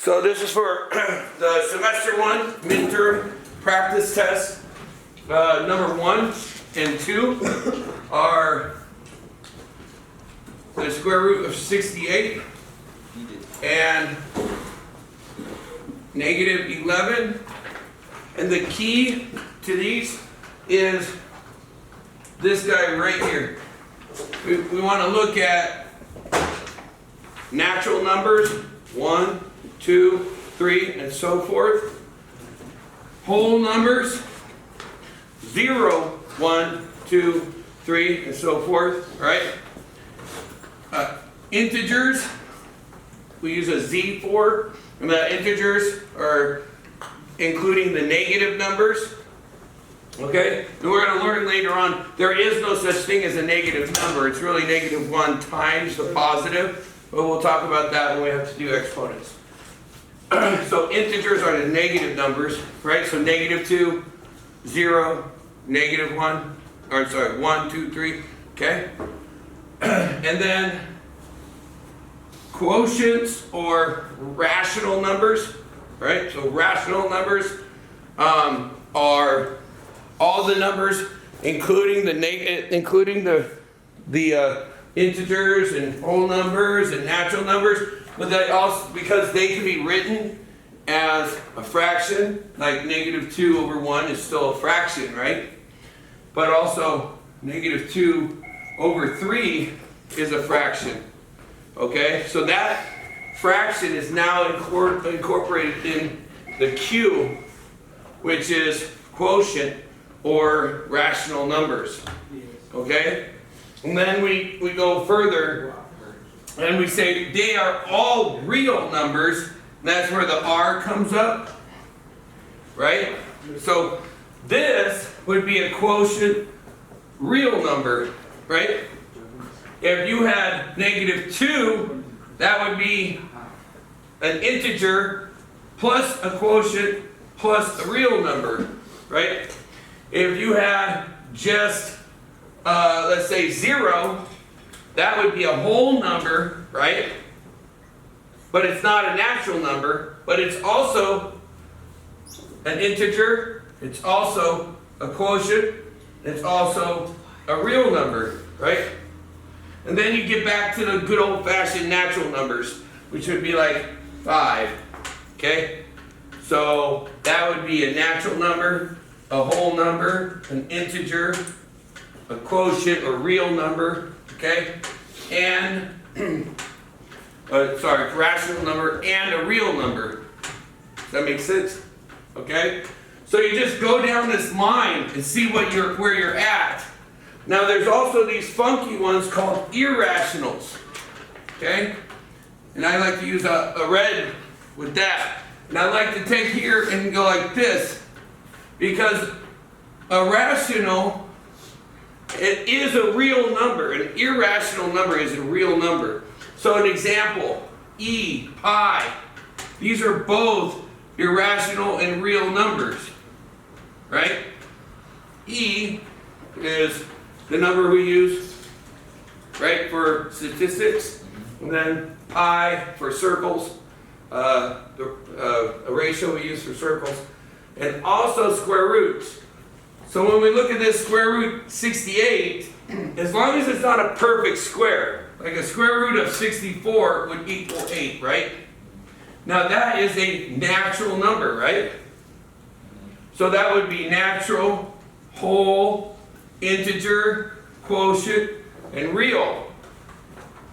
So this is for the semester 1 midterm practice test. Number 1 and 2 are the square root of 68 and negative 11. And the key to these is this guy right here. We want to look at natural numbers, 1, 2, 3, and so forth. Whole numbers, 0, 1, 2, 3, and so forth, right? Integers, we use a Z for, and the integers are including the negative numbers. Okay, and we're going to learn later on, there is no such thing as a negative number. It's really negative 1 times the positive, but we'll talk about that when we have to do exponents. So integers are the negative numbers, right? So negative 2, 0, negative 1, or sorry, 1, 2, 3, okay? And then quotients or rational numbers, right? So rational numbers are all the numbers, including the integers and whole numbers and natural numbers, but they also, because they can be written as a fraction, like negative 2 over 1 is still a fraction, right? But also negative 2 over 3 is a fraction. Okay, so that fraction is now incorporated in the Q, which is quotient or rational numbers. Okay, and then we go further and we say they are all real numbers. That's where the R comes up, right? So this would be a quotient real number, right? If you had negative 2, that would be an integer plus a quotient plus a real number, right? If you had just, let's say 0, that would be a whole number, right? But it's not a natural number, but it's also an integer, it's also a quotient, it's also a real number, right? And then you get back to the good old-fashioned natural numbers, which would be like 5, okay? So that would be a natural number, a whole number, an integer, a quotient or real number, okay? And, rational number and a real number. Does that make sense? Okay? So you just go down this line and see where you're at. Now there's also these funky ones called irrationals, okay? And I like to use a red with that. And I like to take here and go like this, because a rational, it is a real number. An irrational number is a real number. So an example, E, pi, these are both irrational and real numbers, right? E is the number we use, right, for statistics, and then pi for circles, a ratio we use for circles, and also square roots. So when we look at this square root 68, as long as it's not a perfect square, like a square root of 64 would equal 8, right? Now that is a natural number, right? So that would be natural, whole, integer, quotient, and real.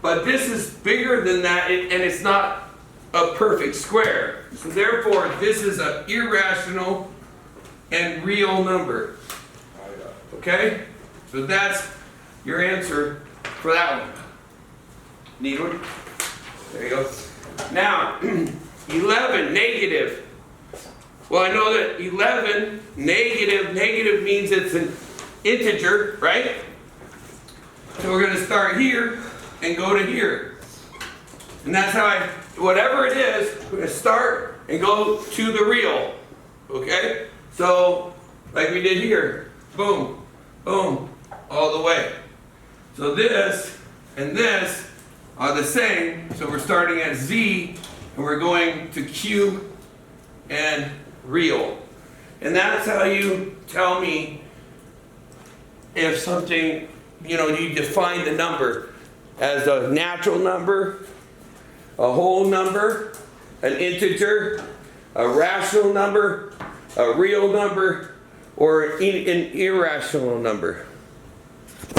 But this is bigger than that, and it's not a perfect square. So therefore, this is an irrational and real number. Okay? So that's your answer for that one. Need one? There you go. Now, 11, negative. Well, I know that 11, negative means it's an integer, right? So we're going to start here and go to here. And that's how whatever it is, we're going to start and go to the real. Okay? So, like we did here, boom, boom, all the way. So this and this are the same, so we're starting at Z and we're going to cube and real. And that's how you tell me if something, you define the number as a natural number, a whole number, an integer, a rational number, a real number, or an irrational number.